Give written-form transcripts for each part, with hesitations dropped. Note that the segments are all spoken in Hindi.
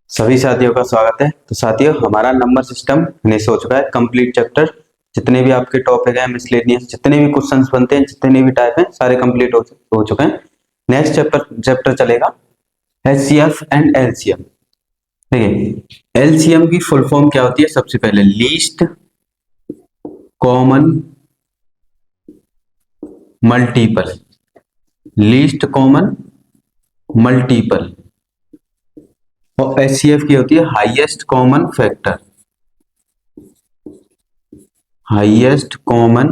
सभी साथियों का स्वागत है। तो साथियों, हमारा नंबर सिस्टम फिनिश हो चुका है, कंप्लीट चैप्टर। जितने भी आपके टॉपिक हैं मिसलेनियस, जितने भी क्वेश्चंस बनते हैं, जितने भी टाइप हैं, सारे कंप्लीट हो चुके हैं। नेक्स्ट चैप्टर चलेगा एचसीएफ एंड एलसीएम। देखिए, एलसीएम की फुल फॉर्म क्या होती है? सबसे पहले least common multiple. Least common multiple. और एचसीएफ की होती है highest common factor. Highest common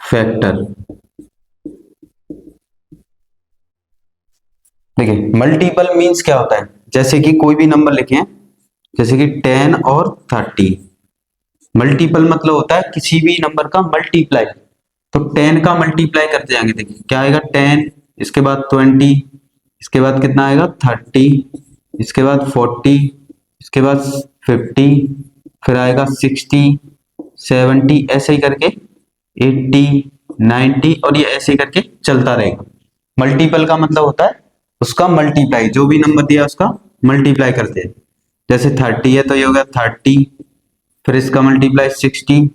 factor. देखिए, मल्टीपल मींस क्या होता है? जैसे कि कोई भी नंबर लिखे हैं, जैसे कि 10 और 30। मल्टीपल मतलब होता है किसी भी नंबर का मल्टीप्लाई। तो 10 का मल्टीप्लाई करते जाएंगे। देखिए क्या आएगा? 10, इसके बाद 20, इसके बाद कितना आएगा? 30, इसके बाद 40, इसके बाद 50, फिर आएगा 60, 70, ऐसे ही करके 80, 90, और ये ऐसे ही करके चलता रहेगा। मल्टीपल का मतलब होता है उसका मल्टीप्लाई, जो भी नंबर दिया उसका मल्टीप्लाई करते हैं। जैसे 30 है तो ये हो गया 30, फिर इसका मल्टीप्लाई 60,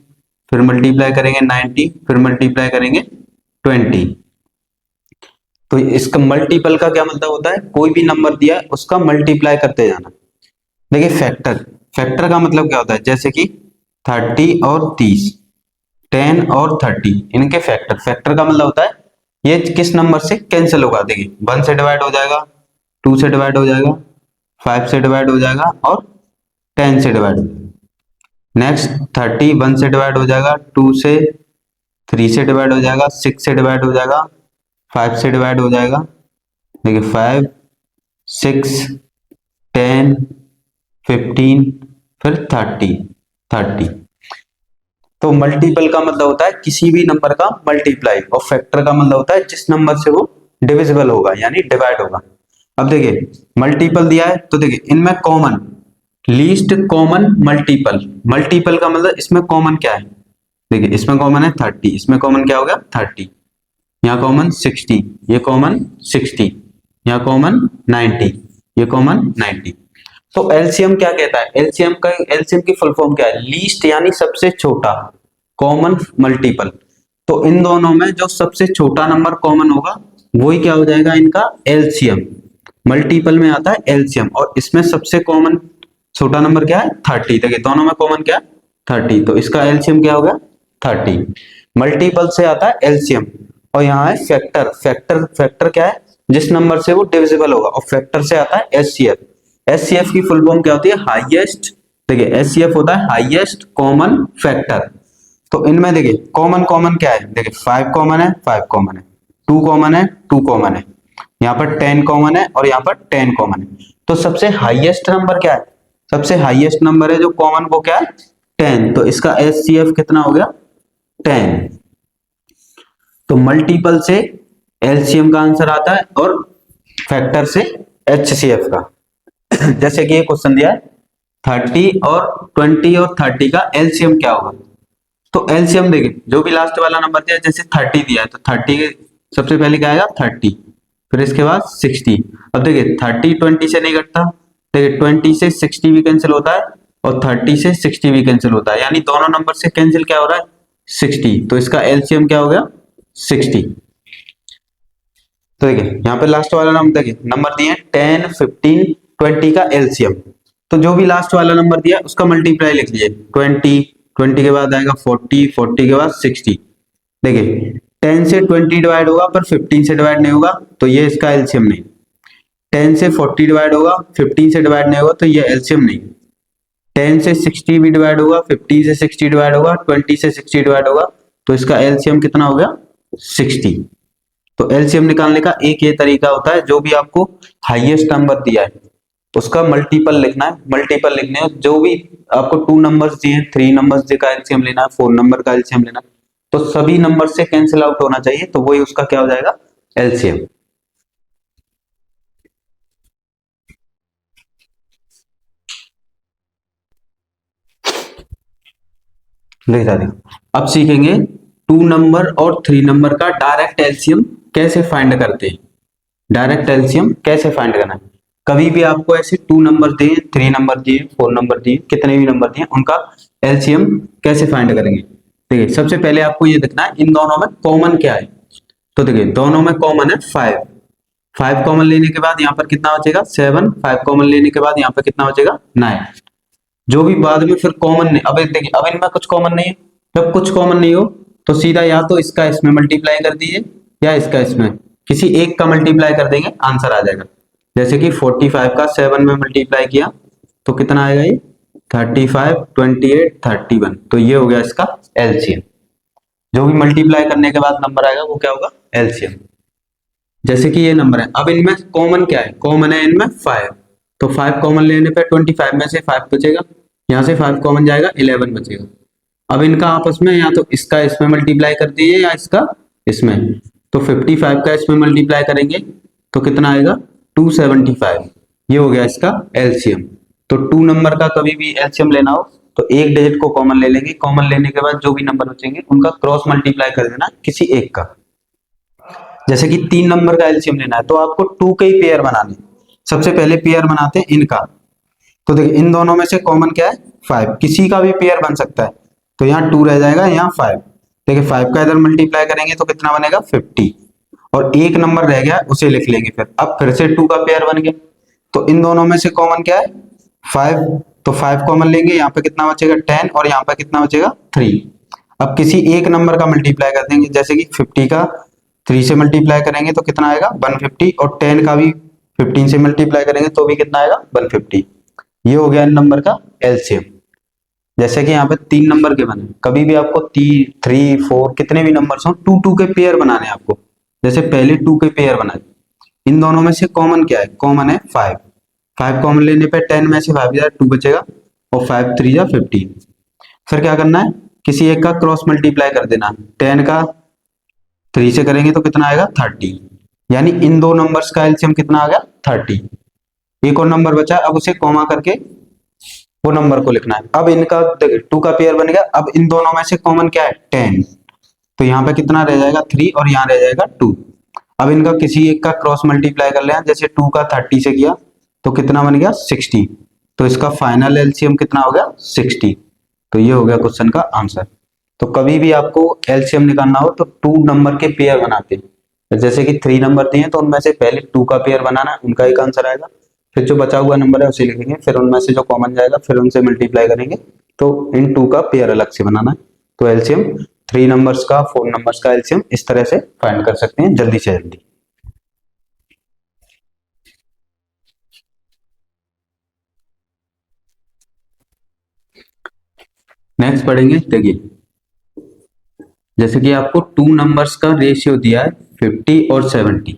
फिर मल्टीप्लाई करेंगे 90, फिर मल्टीप्लाई करेंगे 20। तो इसका मल्टीपल का क्या मतलब होता है? कोई भी नंबर दिया है उसका मल्टीप्लाई करते जाना। देखिए फैक्टर, फैक्टर का मतलब क्या होता है? जैसे कि 30 और 30, 10 और 30, इनके फैक्टर। फैक्टर का मतलब होता है ये किस नंबर से कैंसिल होगा। देखिए 1 से डिवाइड हो जाएगा, 2 से डिवाइड हो जाएगा, 5 से डिवाइड हो जाएगा, और 10 से डिवाइड हो जाएगा। नेक्स्ट 30 1 से डिवाइड हो जाएगा, 2 से, 3 से डिवाइड हो जाएगा, 6 से डिवाइड हो जाएगा, 5 से डिवाइड हो जाएगा। देखिए 5, 6, 10, 15, फिर 30। तो मल्टीपल का मतलब होता है किसी भी नंबर का मल्टीप्लाई, और फैक्टर का मतलब होता है जिस नंबर से वो डिविजिबल होगा, यानी डिवाइड होगा। अब देखिए मल्टीपल दिया है तो देखिए इनमें common, least common multiple. Multiple का मतलब इसमें कॉमन क्या है? देखिए इसमें कॉमन है 30, इसमें कॉमन क्या हो गया? 30। यहाँ कॉमन 60, ये कॉमन 60, यहाँ कॉमन 90, ये कॉमन 90। तो एलसीएम क्या कहता है? एलसीएम की फुल फॉर्म क्या है? लीस्ट यानी सबसे छोटा, कॉमन मल्टीपल। तो इन दोनों में जो सबसे छोटा नंबर कॉमन होगा वही क्या हो जाएगा? इनका एलसीएम। मल्टीपल में आता है एलसीएम, और इसमें सबसे कॉमन छोटा नंबर क्या है? 30। देखिए दोनों में कॉमन क्या है? 30, तो इसका एलसीएम क्या हो गया? 30। मल्टीपल से आता है एलसीएम। और यहाँ है फैक्टर। फैक्टर क्या है? जिस नंबर से वो डिविजिबल होगा। और फैक्टर से आता है एचसीएफ। एचसीएफ की फुल फॉर्म क्या होती है? हाईएस्ट। देखिए एचसीएफ होता है हाईएस्ट कॉमन फैक्टर। तो इनमें देखिए कॉमन कॉमन क्या है? देखिए 5 कॉमन है, 5 कॉमन है, 2 कॉमन है, 2 कॉमन है, यहाँ पर 10 कॉमन है, और यहाँ पर 10 कॉमन है। तो सबसे हाईएस्ट नंबर क्या है? सबसे हाईएस्ट नंबर है जो कॉमन, वो क्या है? 10। तो इसका एचसीएफ कितना हो गया? 10। तो मल्टीपल से एलसीएम का आंसर आता है, और फैक्टर से एचसीएफ का। जैसे कि ये क्वेश्चन दिया है 30 और 20 और 30 का एलसीएम क्या होगा? तो एलसीएम देखिए जो भी लास्ट वाला नंबर दिया है, जैसे 30 दिया है तो 30 के सबसे पहले क्या आएगा? 30, फिर इसके बाद 60। अब देखिए 30 20 से नहीं कटता। देखिए 20 से 60 भी कैंसिल होता है, और 30 से 60 भी कैंसिल होता है, यानी दोनों नंबर से कैंसिल क्या हो रहा है? 60। तो इसका एलसीएम क्या हो गया? 60। तो देखिए यहाँ पे लास्ट वाला नंबर, देखिए नंबर दिए 10 15 20 का एलसीएम। तो जो भी लास्ट वाला नंबर दिया उसका मल्टीप्लाई लिख लीजिए। 20, 20 के बाद आएगा 40, 40 के बाद 60। देखिए 10 से 20 डिवाइड होगा पर 15 से डिवाइड नहीं होगा, तो ये इसका एलसीएम नहीं। 10 से 40 डिवाइड होगा, 15 से डिवाइड नहीं होगा, तो ये एलसीएम नहीं। 10 से 60 भी डिवाइड होगा, 50 से 60 डिवाइड होगा, 20 से 60 डिवाइड होगा, तो इसका एलसीएम कितना हो गया? 60। तो एलसीएम निकालने का एक ये तरीका होता है, जो भी आपको हाईएस्ट नंबर दिया है उसका मल्टीपल लिखना है। मल्टीपल लिखने है, जो भी आपको 2 नंबर्स दिए, 3 नंबर्स का एलसीएम लेना है, 4 नंबर का एलसीएम लेना है, तो सभी नंबर से कैंसिल आउट होना चाहिए, तो वही उसका क्या हो जाएगा? एलसीएम। लिखा देखो, अब सीखेंगे 2 नंबर और 3 नंबर का डायरेक्ट एलसीएम कैसे फाइंड करते हैं। डायरेक्ट एलसीएम कैसे फाइंड करना है? कभी भी आपको ऐसे 2 नंबर दिए, 3 नंबर दिए, 4 नंबर दिए, कितने भी नंबर दिए, उनका एलसीएम कैसे फाइंड करेंगे। देखिए सबसे पहले आपको ये देखना है इन दोनों में कॉमन क्या है। तो देखिए दोनों में कॉमन है 5। 5 कॉमन लेने के बाद यहाँ पर कितना बचेगा 7। 5 कॉमन लेने के बाद यहाँ पर कितना बचेगा 9। जो भी बाद में फिर कॉमन नहीं, अब देखिए अब इनमें कुछ कॉमन नहीं है। जब कुछ कॉमन नहीं हो तो सीधा या तो इसका इसमें मल्टीप्लाई कर दीजिए या इसका इसमें, किसी एक का मल्टीप्लाई कर देंगे आंसर आ जाएगा। जैसे कि 45 का 7 में मल्टीप्लाई किया तो कितना आएगा ये 35, 28, 31। तो ये हो गया इसका एलसीएम। जो भी मल्टीप्लाई करने के बाद नंबर आएगा वो क्या होगा एलसीएम। जैसे कि ये नंबर है, अब इनमें कॉमन क्या है, कॉमन है इनमें 5। तो 5 कॉमन लेने पे 25 में से 5 बचेगा, यहाँ से 5 कॉमन जाएगा 11 बचेगा। अब इनका आपस में या तो इसका इसमें मल्टीप्लाई कर दीजिए या इसका इसमें। तो 55 का इसमें मल्टीप्लाई करेंगे तो कितना आएगा 275। ये हो गया इसका एलसीएम। तो 2 नंबर का कभी भी एलसीएम लेना हो तो एक डिजिट को कॉमन ले लेंगे, कॉमन लेने के बाद जो भी नंबर बचेंगे उनका क्रॉस मल्टीप्लाई कर देना किसी एक का। जैसे कि 3 नंबर का एलसीएम लेना है तो आपको 2 के ही पेयर बनाने। सबसे पहले पेयर बनाते हैं इनका। तो देखिए इन दोनों में से कॉमन क्या है 5, किसी का भी पेयर बन सकता है। तो यहाँ 2 रह जाएगा, यहाँ 5। देखिए 5 का इधर मल्टीप्लाई करेंगे तो कितना बनेगा 50। और एक नंबर रह गया उसे लिख लेंगे फिर। अब फिर से 2 का पेयर बन गया। तो इन दोनों में से कॉमन क्या है 5। तो 5 कॉमन लेंगे, यहाँ पे कितना बचेगा 10 और यहाँ पे कितना बचेगा 3। अब किसी एक नंबर का मल्टीप्लाई कर देंगे, जैसे कि 50 का 3 से मल्टीप्लाई करेंगे तो कितना आएगा 150, और 10 का भी 15 से मल्टीप्लाई करेंगे तो भी कितना आएगा 150। ये हो गया इन नंबर का एलसीएम। जैसे कि यहाँ पे 3 नंबर के बने, कभी भी आपको 3, 4 कितने भी नंबर हो 2 के पेयर बनाने आपको। जैसे पहले 2 के पेयर बनाए, इन दोनों में से कॉमन क्या है, कॉमन है 5। 5 कॉमन लेने पे 10 में से 5 जाए 2 बचेगा और 5 3 जा 15। फिर क्या करना है किसी एक का क्रॉस मल्टीप्लाई कर देना। 10 का 3 से करेंगे तो कितना आएगा 30। यानी इन दो नंबर्स का एलसीएम कितना आ गया 30। एक और नंबर बचा, अब उसे कॉमा करके वो नंबर को लिखना है। अब इनका 2 का पेयर बन गया। अब इन दोनों में से कॉमन क्या है 10। तो यहाँ पे कितना रह जाएगा 3 और यहाँ रह जाएगा 2। अब इनका किसी एक का क्रॉस मल्टीप्लाई कर लें, जैसे 2 का 30 से किया तो कितना बन गया 60। तो इसका फाइनल एलसीएम कितना हो गया 60। तो ये हो गया क्वेश्चन का आंसर। तो कभी भी आपको एलसीएम निकालना हो तो 2 नंबर के पेयर बनाते हैं। जैसे कि 3 नंबर दिए तो उनमें से पहले 2 का पेयर बनाना है, उनका एक आंसर आएगा। फिर जो बचा हुआ नंबर है उसे लिखेंगे, फिर उनमें से जो कॉमन जाएगा फिर उनसे मल्टीप्लाई करेंगे। तो इन 2 का पेयर अलग से बनाना है। तो एलसीएम 3 नंबर्स का 4 नंबर्स का एलसीएम इस तरह से फाइंड कर सकते हैं जल्दी से जल्दी। नेक्स्ट पढ़ेंगे, देखिए जैसे कि आपको 2 नंबर्स का रेशियो दिया है 50 और 70।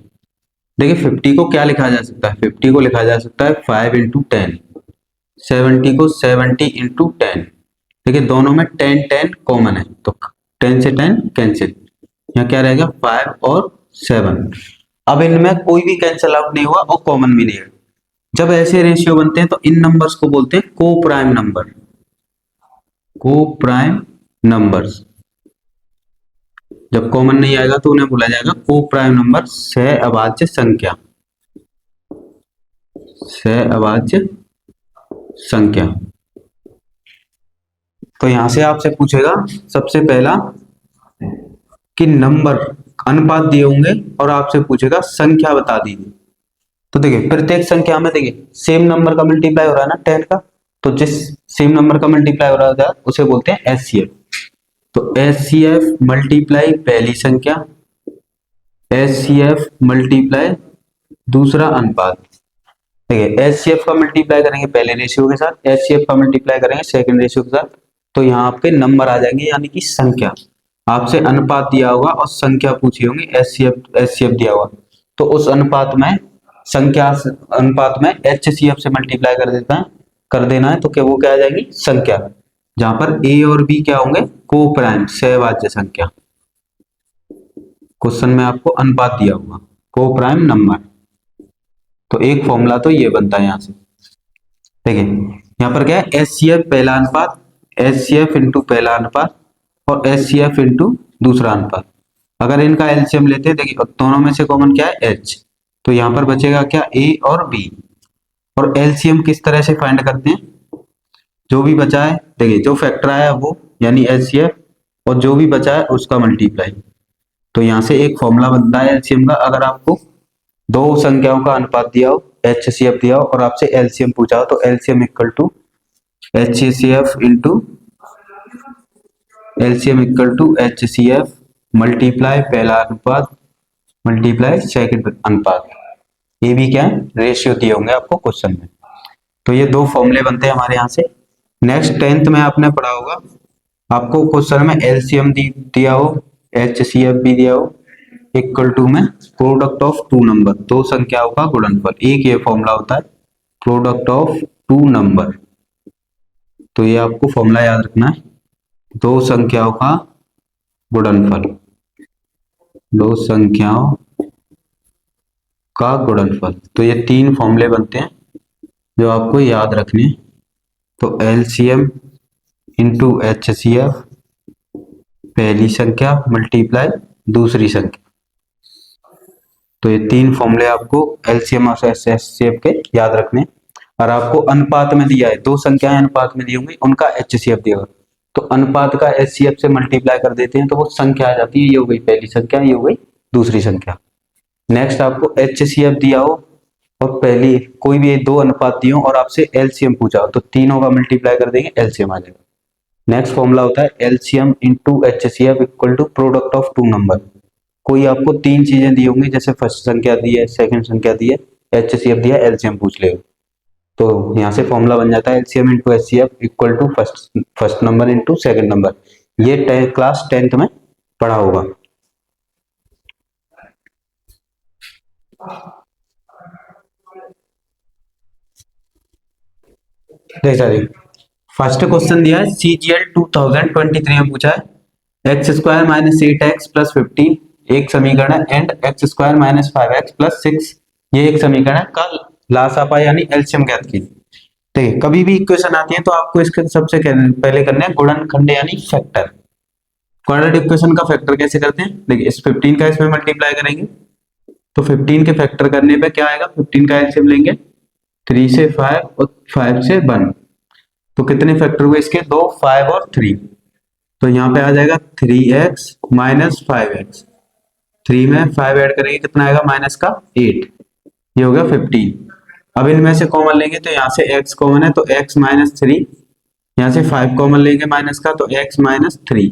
देखिए 50 को क्या लिखा जा सकता है, 50 को लिखा जा सकता है 5 इंटू 10। 70 को 70 इंटू 10। देखिए दोनों में 10 10 कॉमन है तो 10 से 10 कैंसिल, यहाँ क्या रहेगा 5 और 7। अब इनमें कोई भी कैंसिल आउट नहीं हुआ और कॉमन भी नहीं है। जब ऐसे रेशियो बनते हैं तो इन नंबर्स को बोलते हैं को प्राइम नंबर। को प्राइम नंबर्स जब कॉमन नहीं आएगा तो उन्हें बोला जाएगा को प्राइम नंबर, सह अभाज्य संख्या। सह अभाज्य संख्या। तो यहां से आपसे पूछेगा सबसे पहला कि नंबर अनुपात दिए होंगे और आपसे पूछेगा संख्या बता दीजिए। तो देखिए प्रत्येक संख्या में देखिए सेम नंबर का मल्टीप्लाई हो रहा है ना 10 का, तो जिस सेम नंबर का मल्टीप्लाई हो रहा है उसे बोलते हैं एचसीएफ। तो एचसीएफ मल्टीप्लाई पहली संख्या, एचसीएफ मल्टीप्लाई दूसरा अनुपात। देखिए एचसीएफ का मल्टीप्लाई करेंगे पहले रेशियो के साथ, एचसीएफ का मल्टीप्लाई करेंगे सेकंड रेशियो के साथ, तो यहाँ आपके नंबर आ जाएंगे यानी कि संख्या। आपसे अनुपात दिया होगा और संख्या पूछी होगी, एचसीएफ एचसीएफ दिया होगा तो उस अनुपात में संख्या अनुपात में एचसीएफ से मल्टीप्लाई कर देना है तो क्या वो क्या आ जाएगी संख्या। जहां पर ए और बी क्या होंगे को प्राइम सहवाच्य संख्या। क्वेश्चन में आपको अनुपात दिया होगा को प्राइम नंबर। तो एक फॉर्मूला तो ये बनता है यहां से। देखिए यहाँ पर क्या है एचसीएफ पहला अनुपात, एचसीएफ इंटू पहला अनुपात और एचसीएफ इंटू दूसरा अनुपात। अगर इनका एलसीएम लेते हैं देखिए दोनों में से कॉमन क्या है एच, तो यहाँ पर बचेगा क्या ए और बी। और एलसीएम किस तरह से फाइंड करते हैं, जो भी बचा है देखिए जो फैक्टर आया वो यानी एचसीएफ, और जो भी बचा है उसका मल्टीप्लाई। तो यहाँ से एक फॉर्मूला बनता है एलसीएम का। अगर आपको दो संख्याओं का अनुपात दिया हो, एचसीएफ दिया हो और आपसे एलसीएम पूछा हो, तो LCM equal to HCF into LCM equal to HCF multiply पहला अनुपात मल्टीप्लाई सेकंड अनुपात। ये भी क्या है, रेशियो दिए होंगे आपको क्वेश्चन में। तो ये दो फॉर्मूले बनते हैं हमारे यहाँ से। नेक्स्ट 10th में आपने पढ़ा होगा, आपको क्वेश्चन में एलसीएम दिया हो, एचसीएफ भी दिया हो, इक्वल टू में प्रोडक्ट ऑफ टू नंबर, दो संख्याओं का गुणनफल। एक ये फॉर्मूला होता है प्रोडक्ट ऑफ टू नंबर। तो ये आपको फॉर्मूला याद रखना है, दो संख्याओं का गुणनफल, दो संख्याओं का गुणनफल। तो ये तीन फॉर्मूले बनते हैं जो आपको याद रखने। तो एलसीएम इंटू एचसीएफ पहली संख्या मल्टीप्लाई दूसरी संख्या। तो ये तीन फॉर्मूले आपको एलसीएम और एचसीएफ के याद रखने। और आपको अनुपात में दिया है, दो संख्याएं अनुपात में दी होंगी, उनका एचसीएफ दिया होगा, तो अनुपात का एचसीएफ से मल्टीप्लाई कर देते हैं तो वो संख्या आ जाती है। ये हो गई पहली संख्या, ये हो गई दूसरी संख्या। नेक्स्ट आपको एचसीएफ दिया हो और पहली कोई भी दो अनुपात दिए हो और आपसे एलसीएम पूछा हो, तो तीनों का मल्टीप्लाई कर देंगे, एलसीएम आ जाएगा। नेक्स्ट फॉर्मूला होता है LCM into HCF equal to product of two number. कोई आपको तीन चीजें दी होंगी, जैसे फर्स्ट संख्या दी है, सेकंड संख्या दी है, एचसीएफ दिया, एलसीएम पूछ ले, तो यहाँ से फॉर्मूला बन जाता है LCM into HCF equal to first number into second number. ये क्लास 10th में पढ़ा होगा। फर्स्ट क्वेश्चन दिया है सीजीएल 2023 में पूछा है x square minus 8x plus 15 एक समीकरण है, and x square minus 5x plus 6 ये एक समीकरण है, का लासापा यानी एलसीएम ज्ञात कीजिए। देखिए कभी भी इक्वेशन आती है तो आपको इसके सबसे पहले करना है गुणनखंड यानी फैक्टर। क्वाड्रेटिक इक्वेशन का फैक्टर कैसे करते हैं, देखिए इस 15 का इसमें मल्टीप्लाई करेंगे तो 15 के फैक्टर करने पे क्या आएगा, 15 का एलसीएम लेंगे 3 से 5 और 5 से 1, तो कितने फैक्टर हुए इसके, 2, 5 और 3। तो यहाँ पे आ जाएगा 3x माइनस 5x, 3 में 5 ऐड करेंगे कितना आएगा माइनस का 8, ये हो गया 15। अब इनमें से कॉमन लेंगे तो यहाँ से x कॉमन है तो x माइनस 3, यहाँ से 5 कॉमन लेंगे माइनस का तो x माइनस 3।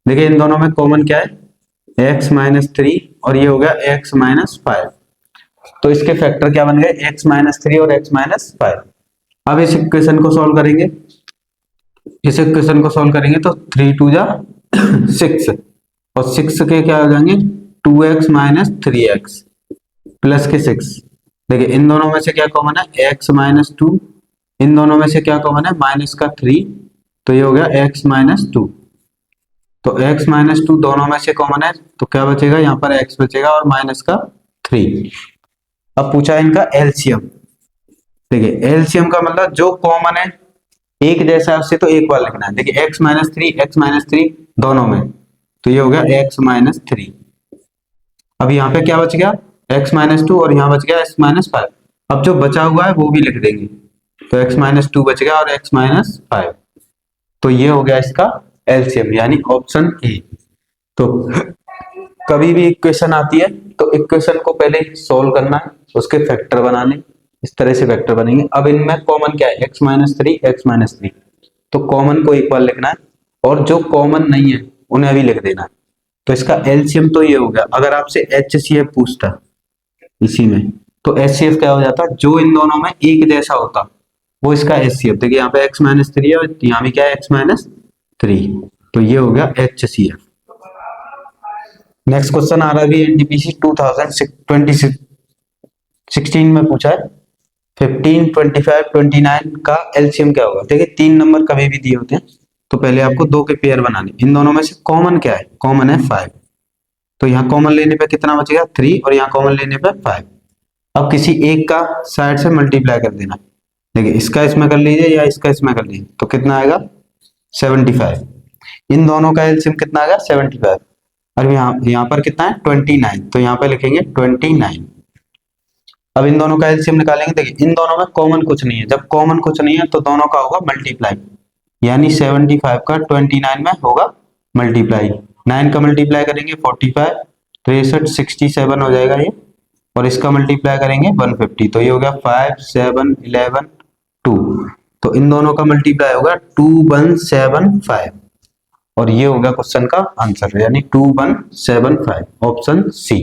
देखिए इन दोनों में कॉमन क्या है, x माइनस 3 और ये हो गया x माइनस 5। तो इसके फैक्टर क्या बन गए, x माइनस 3 और x माइनस 5। अब इस इक्वेशन को सॉल्व करेंगे, इस इक्वेशन को सॉल्व करेंगे तो 3 2 जा 6 और 6 के क्या हो जाएंगे 2x माइनस 3x प्लस के 6। देखिए इन दोनों में से क्या कॉमन है, x माइनस 2, इन दोनों में से क्या कॉमन है माइनस का 3, तो ये हो गया x माइनस 2। तो x माइनस 2 दोनों में से कॉमन है तो क्या बचेगा, यहाँ पर x बचेगा और माइनस का 3। अब पूछा है इनका एलसीएम। देखिए एलसीएम का मतलब जो कॉमन है एक जैसा है उससे तो एक बार लिखना है। देखिए x माइनस 3 दोनों में, तो ये हो गया x माइनस 3। अब यहाँ पे क्या बच गया x माइनस 2 और यहाँ बच गया x माइनस 5। अब जो बचा हुआ है वो भी लिख देंगे, तो x माइनस 2 बच गया और x माइनस 5। तो ये हो गया इसका एलसीएम यानी ऑप्शन ए। तो कभी भी इक्वेशन आती है तो इक्वेशन को पहले सोल्व करना है, उसके फैक्टर बनाने, इस तरह से फैक्टर बनेंगे। अब इनमें कॉमन क्या है, x माइनस 3 x माइनस 3, तो कॉमन को एक बार लिखना है और जो कॉमन नहीं है उन्हें भी लिख देना है। तो इसका एलसीएम तो ये हो गया। अगर आपसे एचसीएफ पूछता इसी में तो एचसीएफ क्या हो जाता, जो इन दोनों में एक जैसा होता वो इसका एचसीएफ। देखिए यहाँ पे x माइनस 3 है और यहाँ भी क्या है x माइनस 3, तो ये हो गया एचसीएफ। नेक्स्ट क्वेश्चन आ रहा है एनटीपीसी 2016 में पूछा है 15, 25, 29 का एलसीएम क्या होगा। देखिए तीन नंबर कभी भी दिए होते हैं तो पहले आपको दो के पेयर बनाने, इन दोनों में से कॉमन क्या है, कॉमन है 5, तो यहाँ कॉमन लेने पे कितना बचेगा 3 और यहाँ कॉमन लेने पे 5। अब किसी एक का साइड से मल्टीप्लाई कर देना, देखिए इसका इसमें कर लीजिए या इसका इसमें कर लीजिए, तो कितना आएगा 75। इन दोनों का एलसीएम कितना आएगा 75 और यहाँ पर कितना है 29, तो यहाँ पे लिखेंगे 29। अब इन दोनों का एलसीएम निकालेंगे। देखिए इन दोनों में कॉमन कुछ नहीं है, जब कॉमन कुछ नहीं है तो दोनों का होगा मल्टीप्लाई, यानी 75 का 29 में होगा मल्टीप्लाई। 9 का मल्टीप्लाई करेंगे 45, 63, 67 हो जाएगा ये, और इसका मल्टीप्लाई करेंगे 150, तो ये हो गया 5, 7, 11, 2। तो इन दोनों का मल्टीप्लाई होगा 2175, और ये हो गया क्वेश्चन का आंसर, यानी 2175, ऑप्शन सी।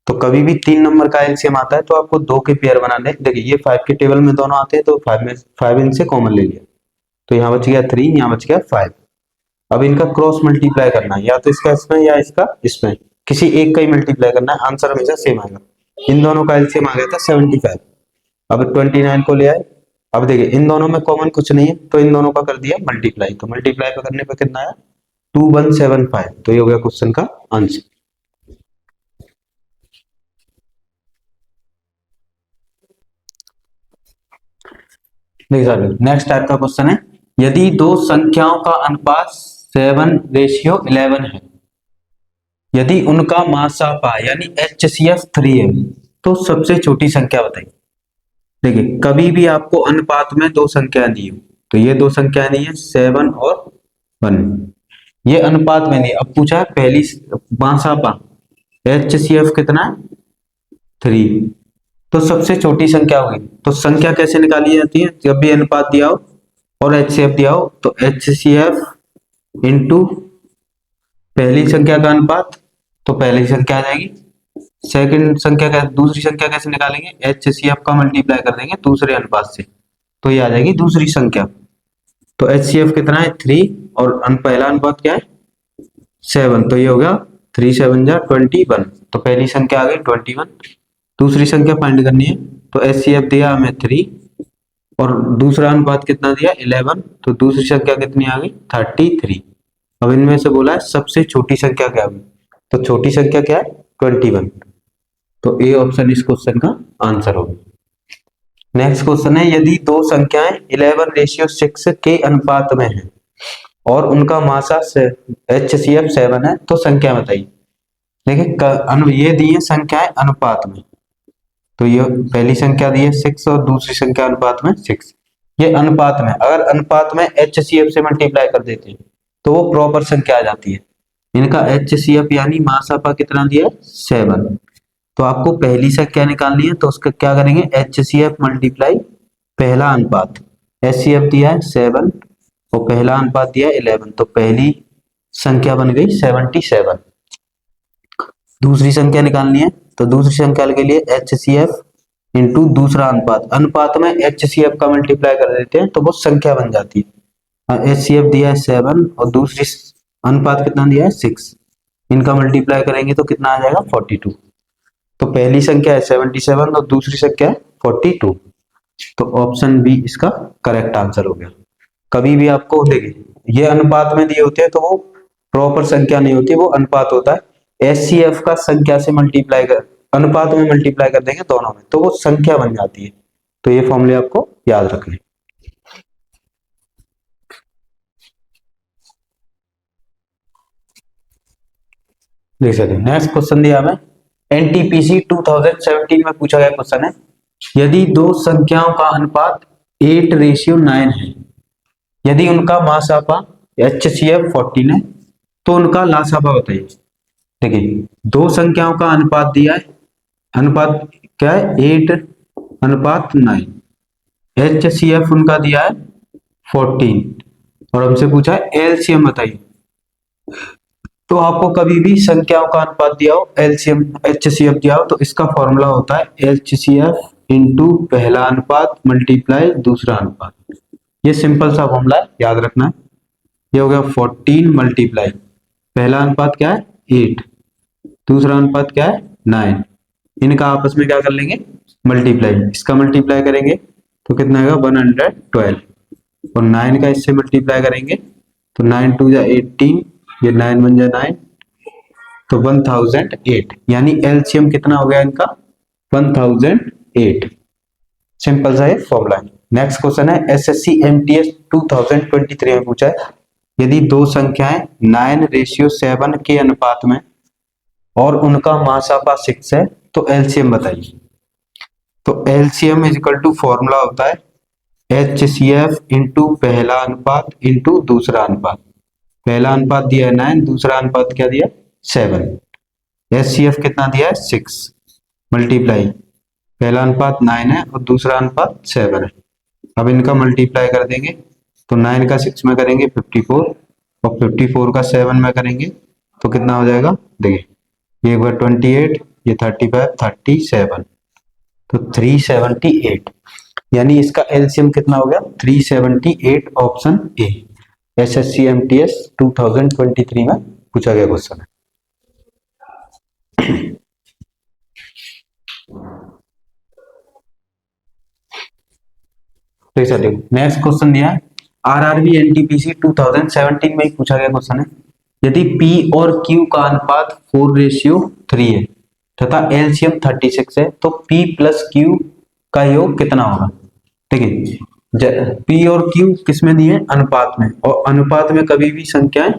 तो कभी भी 3 नंबर का एलसीएम आता है तो आपको 2 के पेयर बनाने। देखिए ये 5 के टेबल में दोनों आते हैं, तो 5 में 5 इनसे कॉमन ले लिया, तो यहाँ बच गया 3, यहाँ बच गया 5। अब इनका क्रॉस मल्टीप्लाई करना है, या तो इसका इसमें या इसका इसमें, किसी एक का ही मल्टीप्लाई करना है, आंसर हमेशा सेम आएगा। इन दोनों का एलसीएम आ गया था 75। अब 29 को ले आए। अब देखिए इन दोनों में कॉमन कुछ नहीं है, तो इन दोनों का कर दिया मल्टीप्लाई, तो मल्टीप्लाई पे करने पे कितना आया 2175, तो ये हो गया क्वेश्चन का आंसर। देखिए सर नेक्स्ट टाइप का क्वेश्चन है, यदि दो संख्याओं का अनुपात 7:11 है, यदि उनका मासापा यानी HCF 3 है, तो सबसे छोटी संख्या बताइए। देखिए कभी भी आपको अनुपात में दो संख्याएं दी हो, तो ये दो संख्याएं दी है 7 और 1, ये अनुपात में नहीं। अब पूछा है पहली मासापा HCF कितना है 3, तो सबसे छोटी संख्या होगी। तो संख्या कैसे निकाली जाती है, जब भी अनुपात दिया हो और HCF दिया हो, तो HCF इंटू पहली संख्या का अनुपात, तो पहली संख्या आ जाएगी। सेकंड संख्या का दूसरी संख्या कैसे निकालेंगे, HCF का मल्टीप्लाई कर देंगे दूसरे अनुपात से, तो ये आ जाएगी दूसरी संख्या। तो HCF कितना है 3, और पहला अनुपात क्या है 7, तो ये हो गया 3 7 जा 21, तो पहली संख्या आ गई 21। दूसरी संख्या फाइंड करनी है, तो HCF दिया हमें 3 और दूसरा अनुपात कितना दिया 11, तो दूसरी संख्या कितनी आ गई 33। अब इनमें से बोला है सबसे छोटी संख्या क्या होगी, तो छोटी संख्या क्या है 21, तो ए ऑप्शन इस क्वेश्चन का आंसर होगा। नेक्स्ट क्वेश्चन है, यदि दो संख्याएं 11:6 के अनुपात में हैं और उनका मासा HCF 7 है, तो संख्या बताइए। देखिए ये दी है संख्याएं अनुपात में, तो ये पहली संख्या दी है 6 और दूसरी संख्या अनुपात में 6, ये अनुपात में। अगर अनुपात में HCF से मल्टीप्लाई कर देते हैं तो वो प्रॉपर संख्या आ जाती है। इनका HCF यानी मासापा कितना दिया है 7, तो आपको पहली संख्या निकालनी है, तो उसका क्या करेंगे HCF मल्टीप्लाई पहला अनुपात, HCF दिया है 7 और पहला अनुपात दिया है 11, तो पहली संख्या बन गई 77। दूसरी संख्या निकालनी है, तो दूसरी संख्या के लिए HCF इंटू दूसरा अनुपात, अनुपात में HCF का मल्टीप्लाई कर देते हैं तो वो संख्या बन जाती है। HCF दिया है 7 और दूसरी अनुपात कितना दिया है 6, इनका मल्टीप्लाई करेंगे तो कितना आ जाएगा 42। तो पहली संख्या है 77 और दूसरी संख्या है 42, तो ऑप्शन बी इसका करेक्ट आंसर हो गया। कभी भी आपको देखिए ये अनुपात में दिए होते हैं तो वो प्रॉपर संख्या नहीं होती, वो अनुपात होता है। HCF का संख्या से मल्टीप्लाई कर, अनुपात में मल्टीप्लाई कर देंगे दोनों में, तो वो संख्या बन जाती है। तो ये फॉर्मूले आपको याद रखने। देख सकते हैं नेक्स्ट क्वेश्चन दिया हमें, NTPC 2017 में पूछा गया क्वेश्चन है, यदि दो संख्याओं का अनुपात 8:9 है, यदि उनका मासापा HCF 14 है, तो उनका लासापा बताइए। देखिए दो संख्याओं का अनुपात दिया है, अनुपात क्या है 8:9, HCF उनका दिया है 14 और हमसे पूछा है LCM बताइए। तो आपको कभी भी संख्याओं का अनुपात दिया हो, LCM HCF दिया हो, तो इसका फॉर्मूला होता है HCF इंटू पहला अनुपात मल्टीप्लाई दूसरा अनुपात। ये सिंपल सा फॉर्मूला है, याद रखना है। ये हो गया 14 मल्टीप्लाई पहला अनुपात क्या है 8, दूसरा अनुपात क्या है 9, इनका आपस में क्या कर लेंगे मल्टीप्लाई, इसका मल्टीप्लाई करेंगे तो कितना आएगा 112 और 9 का इससे मल्टीप्लाई करेंगे तो 9 2 जा 18, ये 9 1 जा 9, तो 1008, यानी एलसीएम कितना हो गया इनका 1008। सिंपल सा ये फॉर्मूला है। नेक्स्ट क्वेश्चन है एसएससी एमटीएस 2023 में पूछा है, यदि दो संख्याएं 9:7 के अनुपात में और उनका मासापा 6 है तो एलसीएम बताइए। तो LCM is equal to formula होता है HCF इंटू पहला अनुपात इंटू दूसरा अनुपात। पहला अनुपात दिया है 9, दूसरा अनुपात क्या दिया है 7। HCF कितना दिया है 6 मल्टीप्लाई पहला अनुपात 9 है और दूसरा अनुपात 7 है। अब इनका मल्टीप्लाई कर देंगे तो 9 का 6 में करेंगे 54 और 54 का 7 में करेंगे तो कितना हो जाएगा देखिए, ये एक बार 28, ये 35, 37, तो 378, यानी इसका एलसीएम कितना हो गया 378। ऑप्शन ए एसएससी एमटीएस 2023 में पूछा गया क्वेश्चन है। तो ऐसा देखो नेक्स्ट क्वेश्चन दिया है आरआरबी एनटीपीसी 2017 में ही पूछा गया क्वेश्चन है। यदि P और Q का अनुपात 4:3 है तथा एलसीएम 36 है तो P प्लस Q का योग कितना होगा। देखिए P और Q किस में दिए अनुपात में, और अनुपात में कभी भी संख्याएं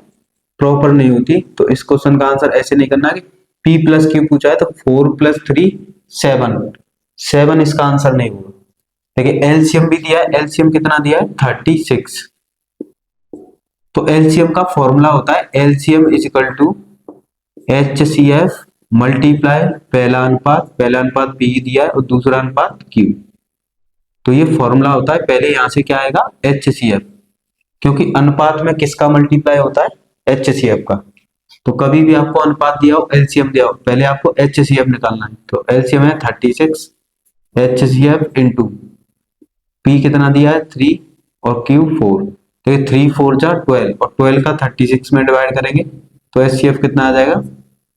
प्रॉपर नहीं होती, तो इस क्वेश्चन का आंसर ऐसे नहीं करना कि P प्लस Q पूछा है तो 4 + 3 7 इसका आंसर नहीं होगा। देखिए एलसीएम भी दिया है, एलसीएम कितना दिया है 36, तो एलसीएम का फॉर्मूला होता है LCM is equal to HCF multiply पहला अनुपात P दिया है और दूसरा अनुपात Q। तो ये फॉर्मूला होता है, पहले यहां से क्या आएगा HCF, क्योंकि अनुपात में किसका मल्टीप्लाई होता है HCF का। तो कभी भी आपको अनुपात दिया हो एलसीएम दिया हो पहले आपको HCF निकालना है। तो एलसीएम है 36, HCF इंटू P कितना दिया है 3 और Q 4, तो ये 3 4 जा 12 और 12 का 36 में डिवाइड करेंगे तो HCF कितना आ जाएगा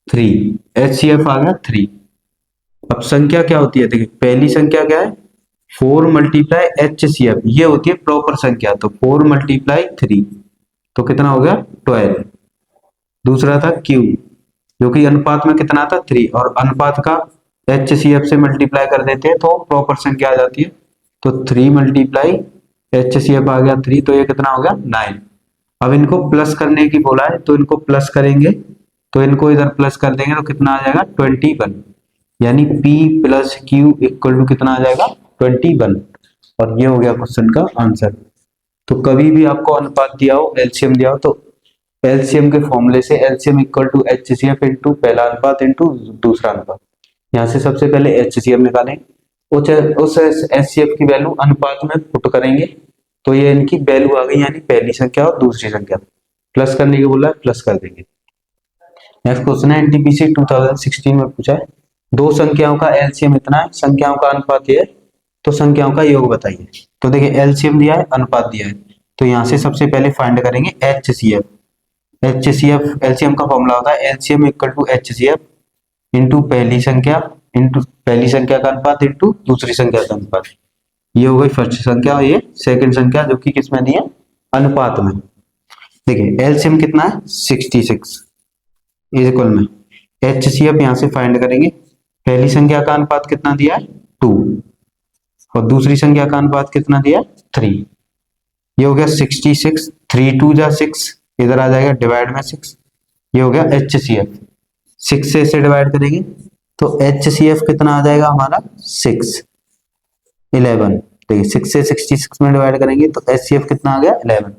3, HCF आ गया 3। अब संख्या क्या होती है, देखिए पहली संख्या क्या है 4 मल्टीप्लाई HCF, ये होती है प्रॉपर संख्या, तो 4 मल्टीप्लाई 3 तो कितना हो गया 12। दूसरा था Q जो कि अनुपात में कितना था 3, और अनुपात का HCF से मल्टीप्लाई कर देते हैं तो प्रॉपर संख्या आ जाती है, तो 3 मल्टीप्लाई HCF आ गया 3, तो ये कितना हो गया 9। अब इनको प्लस करने की बोला है तो इनको प्लस करेंगे, तो इनको इधर प्लस कर देंगे तो कितना आ जाएगा 21, यानी P plus Q equal to कितना आ जाएगा 21, और ये हो गया क्वेश्चन का आंसर। तो कभी भी आपको अनुपात दिया हो एलसीएम दिया हो तो एलसीएम के फॉर्मूले से LCM equal to HCF into पहला अनुपात इंटू दूसरा अनुपात, यहाँ से सबसे पहले HCF निकालें, उस HCF की वैल्यू अनुपात में पुट करेंगे तो ये इनकी वैल्यू आ गई, यानी पहली संख्या और दूसरी संख्या, प्लस करने के बोला है प्लस कर देंगे। नेक्स्ट क्वेश्चन है एनटीपीसी 2016 में पूछा है दो संख्याओं का एलसीएम इतना है, संख्याओं का अनुपात ये है, तो संख्याओं का योग बताइए। तो देखिए एलसीएम दिया है अनुपात दिया है, तो यहाँ से सबसे पहले फाइंड करेंगे HCF एलसीएम का फॉर्मूला होता है LCM equal to HCF into पहली संख्या का अनुपात इंटू दूसरी संख्या का अनुपात। ये हो गई फर्स्ट संख्या, ये सेकंड संख्या जो कि किसमें दी है अनुपात में। देखिए एलसीएम कितना है 66 इज इक्वल में HCF यहां से फाइंड करेंगे, पहली संख्या का अनुपात कितना दिया है 2 और दूसरी संख्या का अनुपात कितना दिया है 3। ये हो गया 66, 3 2 जा 6, इधर आ जाएगा डिवाइड में 6, ये हो गया HCF। 6 से इसे डिवाइड करेंगे तो HCF कितना आ जाएगा हमारा 6 11। देखिए 6 से 66 में डिवाइड करेंगे तो HCF कितना आ गया 11।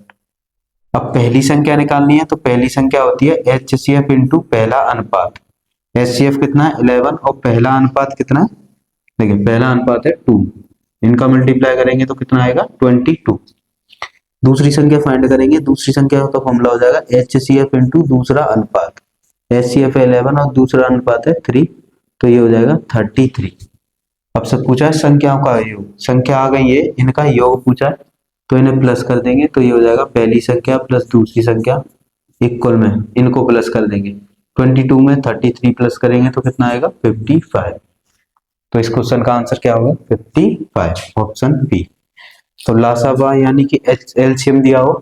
अब पहली संख्या निकालनी है तो पहली संख्या होती है HCF इंटू पहला अनुपात, HCF कितना है 11 और पहला अनुपात कितना है, देखिए पहला अनुपात है 2, इनका मल्टीप्लाई करेंगे तो कितना आएगा 22। दूसरी संख्या फाइंड करेंगे, दूसरी संख्या का फॉर्मूला हो जाएगा HCF इंटू दूसरा अनुपात, HCF 11 और दूसरा अनुपात है 3, तो ये हो जाएगा 33। अब से पूछा है संख्याओं का योग, संख्या आ गई है इनका योग पूछा है तो इन्हें प्लस कर देंगे, तो ये हो जाएगा पहली संख्या प्लस दूसरी संख्या इक्वल में इनको प्लस कर देंगे, 22 में 33 प्लस करेंगे तो कितना आएगा 55। तो इस क्वेश्चन का आंसर क्या होगा 55, ऑप्शन बी। तो लासाबा यानी कि एलसीएम दिया हो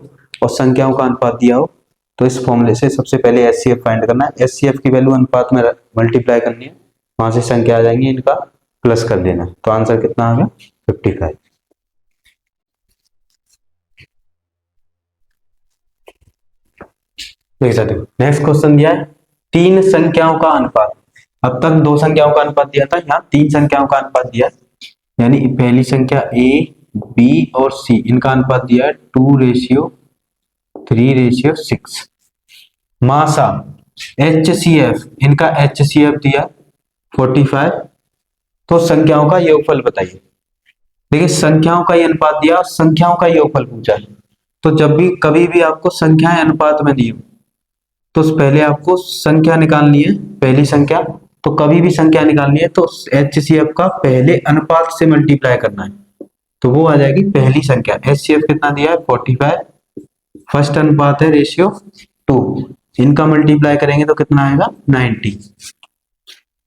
और संख्याओं का अनुपात दिया हो तो इस फॉर्मूले से सबसे पहले HCF फाइंड करना है, HCF की वैल्यू अनुपात में मल्टीप्लाई करनी है, वहां से संख्या आ जाएंगी, इनका प्लस कर देना है, तो आंसर कितना आ गया 55। नेक्स्ट क्वेश्चन दिया है तीन संख्याओं का अनुपात। अब तक दो संख्याओं का अनुपात दिया था, यहाँ तीन संख्याओं का अनुपात दिया है। यानी पहली संख्या ए, बी और सी, इनका अनुपात दिया है 2:3:6। मासा HCF, इनका HCF दिया 45। तो संख्याओं का योगफल बताइए। देखिए संख्याओं का ही अनुपात दिया, संख्याओं का योगफल पूछा है। तो जब भी कभी भी आपको संख्याएं अनुपात में दी हो तो पहले आपको संख्या निकालनी है, पहली संख्या। तो कभी भी संख्या निकालनी है तो HCF का पहले अनुपात से मल्टीप्लाई करना है, तो वो आ जाएगी पहली संख्या। HCF कितना दिया है 45, फर्स्ट अनुपात है रेशियो 2, इनका मल्टीप्लाई करेंगे तो कितना आएगा 90।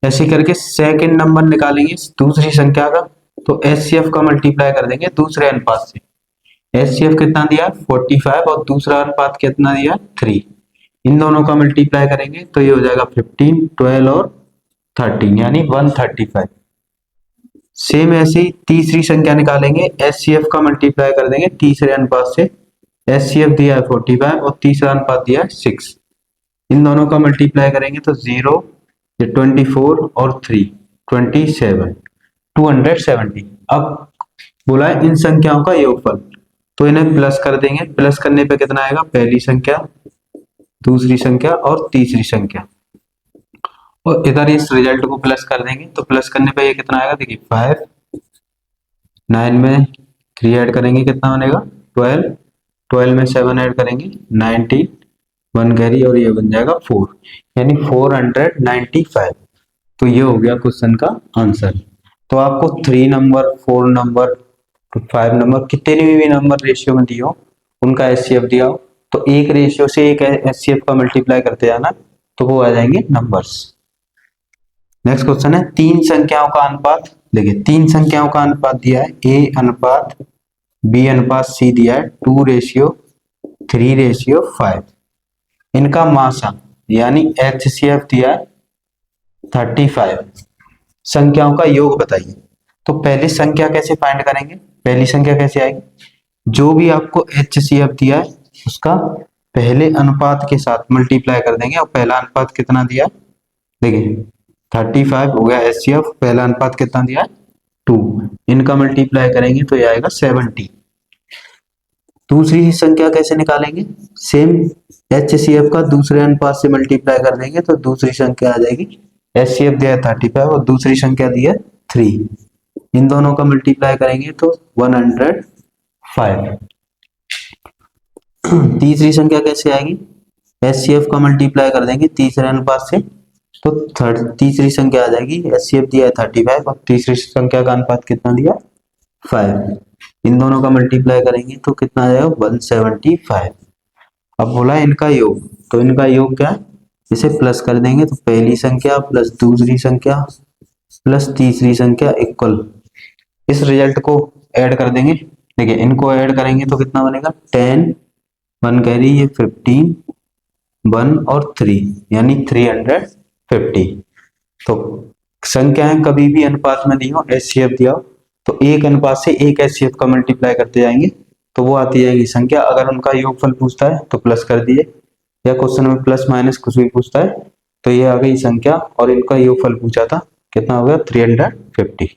ऐसे करके सेकंड नंबर निकालेंगे दूसरी संख्या का, तो HCF का मल्टीप्लाई कर देंगे दूसरे अनुपात से। HCF कितना दिया 45 और दूसरा अनुपात कितना दिया 3, इन दोनों का मल्टीप्लाई करेंगे तो ये हो जाएगा 15, 12 और 13 यानी 135। सेम ऐसे ही तीसरी संख्या निकालेंगे, HCF का मल्टीप्लाई कर देंगे तीसरे अनुपात से। HCF दिया है 45 और तीसरा अनुपात दिया है 6, इन दोनों का मल्टीप्लाई करेंगे तो 0, ये 24 और 3 27, 270। अब बोला है इन संख्याओं का योगफल, तो इन्हें प्लस कर देंगे। प्लस करने पे कितना आएगा, पहली संख्या, दूसरी संख्या और तीसरी संख्या, और इधर इस रिजल्ट को प्लस कर देंगे। तो प्लस करने पे ये कितना आएगा, देखिए 5, 9 में 3 ऐड करेंगे कितना बनेगा 12, 12 में 7 ऐड करेंगे 19, 1 कैरी और ये बन जाएगा 4, यानी 495। तो ये हो गया क्वेश्चन का आंसर। तो आपको 3 नंबर, 4 नंबर, 5 नंबर, कितने भी नंबर रेशियो में दिए हो उनका एचसीएफ दिया हो तो एक रेशियो से एक एचसीएफ का मल्टीप्लाई करते जाना, तो वो आ जाएंगे नंबर्स। नेक्स्ट क्वेश्चन है तीन संख्याओं का अनुपात। देखिए तीन संख्याओं का अनुपात दिया है, ए अनुपात बी अनुपात सी दिया है 2:3:5। इनका मासा यानी एचसीएफ दिया है 35। संख्याओं का योग बताइए। तो पहले संख्या कैसे फाइंड करेंगे, पहली संख्या कैसे आएगी, जो भी आपको HCF दिया है उसका पहले अनुपात के साथ मल्टीप्लाई कर देंगे। और पहला अनुपात कितना दिया है, देखिए 35 हो गया HCF, पहला अनुपात कितना दिया है 2, इनका मल्टीप्लाई करेंगे तो ये आएगा 70। दूसरी ही संख्या कैसे निकालेंगे, सेम HCF का दूसरे अनुपात से मल्टीप्लाई कर देंगे तो दूसरी संख्या आ जाएगी, HCF दिया है 35 और दूसरी संख्या दी है 3, इन दोनों का मल्टीप्लाई करेंगे तो 105। तीसरी संख्या कैसे आएगी, HCF का मल्टीप्लाई कर देंगे तीसरे अनुपात से तो तीसरी संख्या आ जाएगी, HCF दिया है 35 और तीसरी संख्या का अनुपात कितना दिया 5, इन दोनों का मल्टीप्लाई करेंगे तो कितना आ जाएगा 175। अब बोला इनका योग, तो इनका योग क्या है, इसे प्लस कर देंगे तो पहली संख्या प्लस दूसरी संख्या प्लस तीसरी संख्या इक्वल, इस रिजल्ट को ऐड कर देंगे। देखिए इनको ऐड करेंगे तो कितना बनेगा 10, 1 कैरी ये 15, 1 और 3 यानी 350। तो संख्याएं कभी भी अनुपात में दी हो, HCF दिया हो तो एक अनुपात से एक HCF का मल्टीप्लाई करते जाएंगे तो वो आती जाएगी संख्या। अगर उनका योगफल पूछता है तो प्लस कर दिए, या क्वेश्चन में प्लस माइनस कुछ भी पूछता है तो ये आ गई संख्या, और इनका योगफल पूछा था कितना हो गया 350।